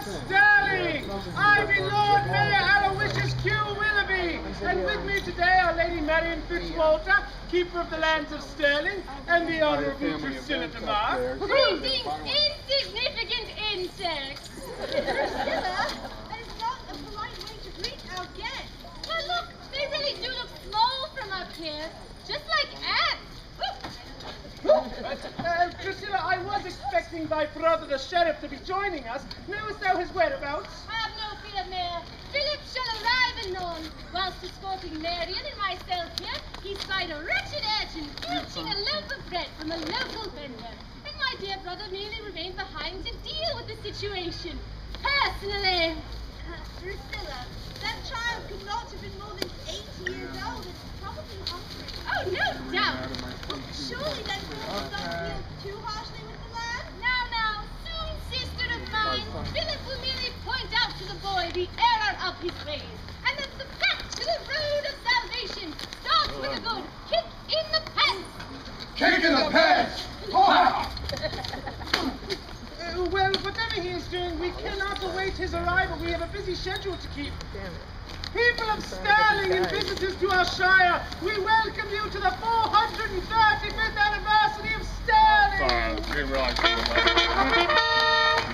Sterling! I be Lord Mayor Aloysius Q. Willoughby, and with me today are Lady Marion Fitzwalter, Keeper of the Lands of Sterling, and the Honourable Drusilla DeMar. Greetings, insignificant insects! Drusilla, that is not a polite way to greet our guests. But look, they really do look small from up here, just like ants. Drusilla, I was expecting thy brother the sheriff to be joining us. Knowest thou his whereabouts? Have no fear, Mayor. Philip shall arrive anon. Whilst escorting Marion and myself here, he spied a wretched urchin filching a loaf of bread from a local vendor. And my dear brother merely remained behind to deal with the situation. Personally. Drusilla, that child could not have been more than 8 years old. It's probably hungry. Oh, no doubt. Surely then Philip will not deal too harshly with the lad? Now, soon, sister of mine, Philip will merely point out to the boy the error of his ways, and that the path to the road of salvation starts with a good kick in the pants. Kick in the pants! Well, whatever he is doing, we cannot await his arrival. We have a busy schedule to keep. People of Sterling and visitors to our shire, we welcome you to the 435th anniversary of Sterling!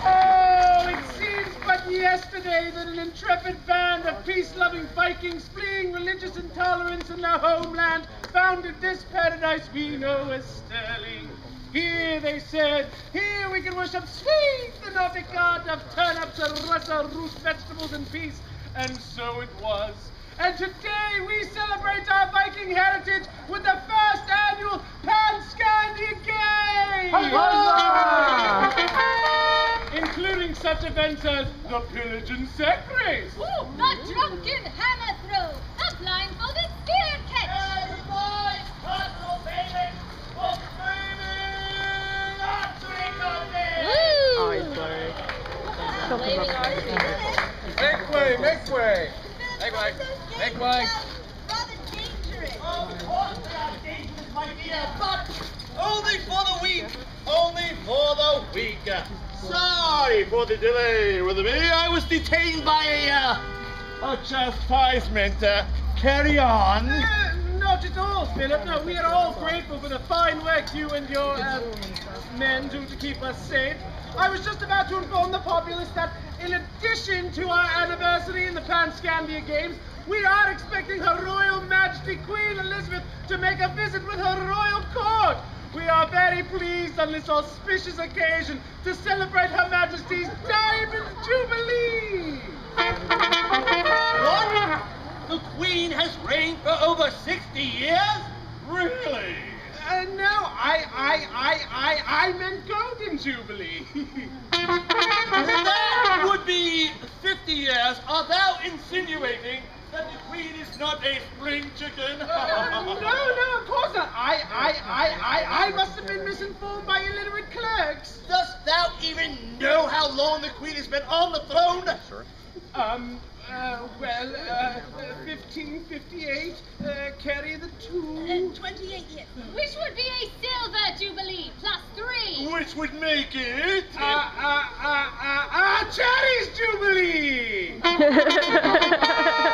Oh, it seems but yesterday that an intrepid band of peace-loving Vikings fleeing religious intolerance in their homeland founded this paradise we know as Sterling. Here, they said, here we can worship sweet the Nordic god of turnips and russet root vegetables in peace. And so it was. And today we celebrate our Viking heritage with the first annual Pan-Scandia Games! Including such events as the pillage and sack race. Ooh, the drunken hammer throw, the blindfolded spear catch. And the boys, Cardinal Bailey, for screaming archery contest! Make way, make way! Make way! Make way! Rather dangerous. Of course they are dangerous, my dear, but only for the weak. Only for the weak. Sorry for the delay with me. I was detained by a chastisement. Carry on. Not at all, Philip. No, we are all grateful for the fine work you and your men do to keep us safe. I was just about to inform the populace that in addition to our anniversary in the Pan-Scandia Games, we are expecting Her Royal Majesty Queen Elizabeth to make a visit with her royal court. We are very pleased on this auspicious occasion to celebrate Her Majesty's Diamond Jubilee. What? The Queen has reigned for over 60 years? Really? No, I meant Golden Jubilee. That would be 50 years. Are thou insinuating that the Queen is not a spring chicken? No, of course not. I must have been misinformed by illiterate clerks. Dost thou even know how long the Queen has been on the throne? Sure. 1558, carry the 2. 28 years. Which would be a silver jubilee plus 3. Which would make it... Cherry's Jubilee!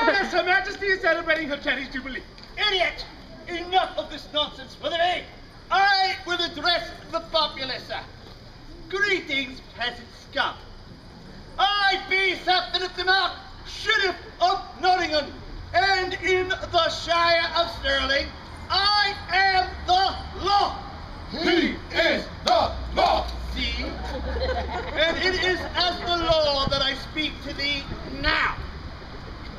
Yes, Her Majesty is celebrating her Cherry's Jubilee. Idiot! Enough of this nonsense for the day. I will address the populace. Greetings, peasant scum. I be Sir Philip de Mark, Sheriff of Nottingham, and in the Shire of Stirling, I am the law. He is the law! See? And it is as the law that I speak to thee now.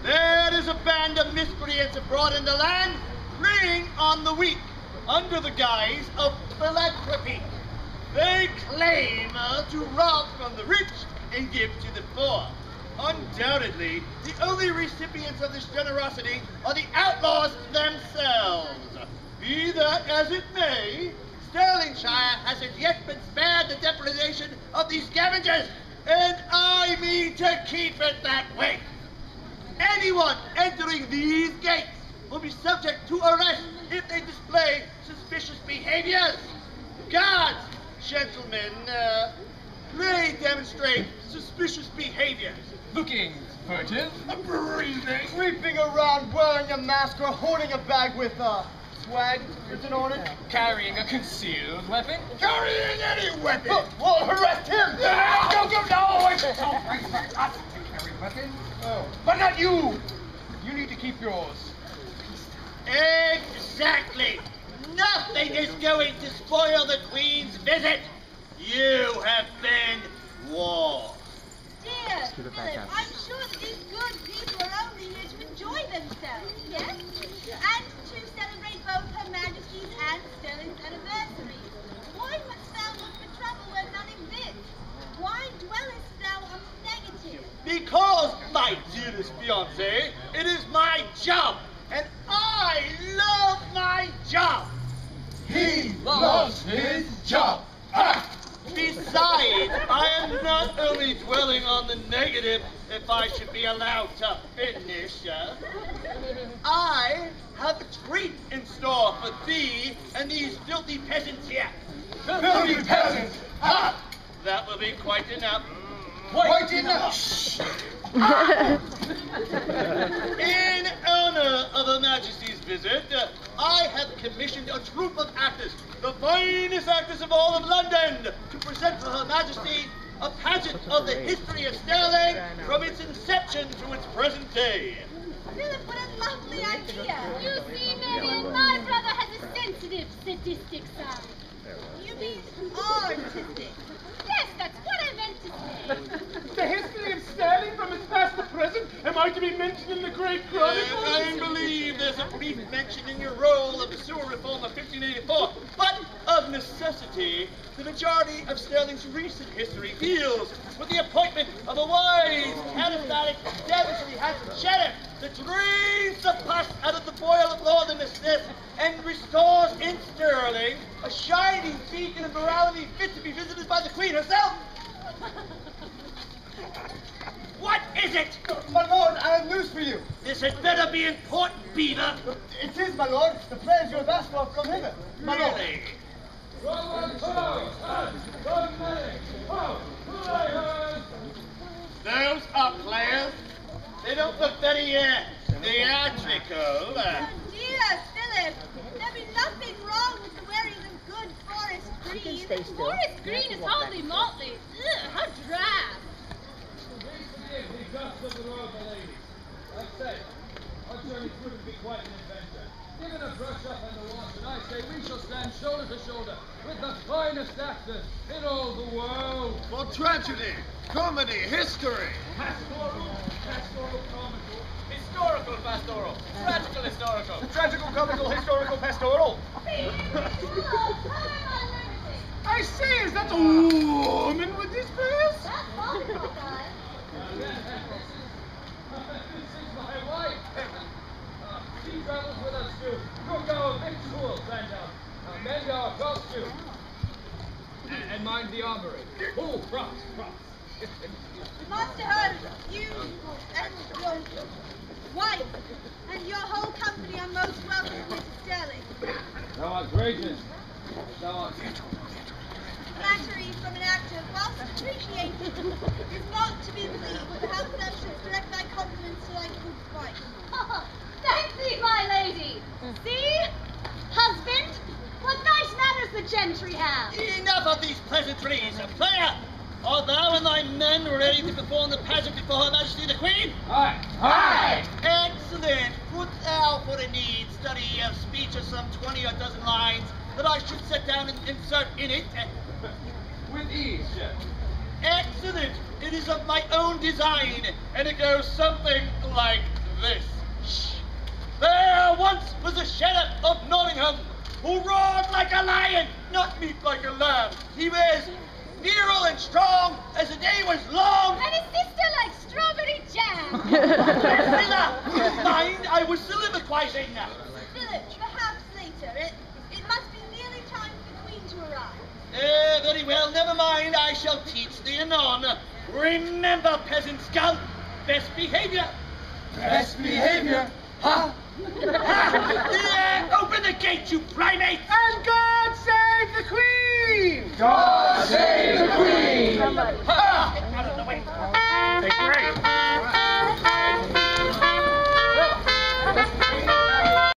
There is a band of miscreants abroad in the land, preying on the weak, under the guise of philanthropy. They claim to rob from the rich and give to the poor. Undoubtedly, the only recipients of this generosity are the outlaws themselves. Be that as it may, Stirlingshire has as yet been spared the depredation of these scavengers, and I mean to keep it that way. Anyone entering these gates will be subject to arrest if they display suspicious behaviors. Guards, gentlemen, pray demonstrate suspicious behavior. Looking furtive. Breathing. Creeping around wearing a mask or holding a bag with swag written on it. Carrying a concealed weapon. Carrying any weapon. Well, arrest him! No, it's all right for us to carry weapons. But not you. You need to keep yours. Exactly. Nothing is going to spoil the Queen's visit. You have been warned. Dear Philip, I'm sure that these good people are only here to enjoy themselves, yes? And to celebrate both Her Majesty's and Sterling's anniversary. Why must thou look for trouble where none exists? Why dwellest thou on the negative? Because, my dearest fiancé, it is my job, and I love my job. He loves his job. Ah! Besides, I am not only dwelling on the negative, if I should be allowed to finish. I have a treat in store for thee and these filthy peasants here. Filthy peasants. Ha! That will be quite enough. Quite enough. In honor of Her Majesty's visit, I have commissioned a troupe of actors, the finest actors of all of London, to present for Her Majesty a pageant of the history of Sterling from its inception to its present day. Philip, what a lovely idea. You see, Marion, my brother has a sensitive, sadistic side. You mean artistic? Yes, that's what I meant to say. The history of Sterling from its past to present, am I to be mentioned in the Great Chronicles? I believe there's a brief mention in your role of the sewer reform of 1584, but of necessity, the majority of Sterling's recent history deals with the appointment of a wise, charismatic, devastating handsome sheriff that drains the pus out of the boil of lawlessness and restores in Sterling a shining beacon of morality fit to be visited by the Queen herself. What is it? My lord, I have news for you. This had better be important, Beaver. It is, my lord. The players you have asked for have come hither. My lord. Really? Those are players. They don't look very theatrical. Oh dear, Philip, there'll be nothing wrong with the wearing of good forest green. Forest green is hardly motley. Ugh, how drab. Like I say, our journey proved to be quite an adventure. Given a brush up on the wash, and I say we shall stand shoulder to shoulder with the finest actors in all the world. For tragedy, comedy, history. Pastoral, comical. Historical pastoral. Tragical historical. Tragical, comical, historical, pastoral. I say, is that a woman with this face? This is my wife. She travels with us to cook our victuals and mend our costume. And mind the armory. Oh, props. Master Holmes, you and your wife and your whole company are most welcome here to Sterling. Thou art gracious. Thou art... Flattery from an actor, whilst appreciated, is not to be believed. Perhaps thou shouldst direct thy compliments to thy good wife. Thank thee, my lady. See? Husband, what nice manners the gentry have. Enough of these pleasantries. Player, art thou and thy men ready to perform the pageant before Her Majesty the Queen? Aye. Aye. Excellent. Put thou for a need study of speech of some 20 or dozen lines that I should set down and insert in it. With ease, chef. Excellent. It is of my own design, and it goes something like this. There once was a sheriff of Nottingham who roared like a lion, not meek like a lamb. He was virile and strong as the day was long. And his sister likes strawberry jam. Priscilla, mind, I was soliloquizing. Philip, perhaps later. It must be nearly time for the Queen to arrive. Very well, never mind, I shall teach thee anon. Remember, peasant skull, best behavior. Best behavior. Ha! Open the gate, you primate! And God save the Queen! God save the Queen. Ha! Out of the way. Great.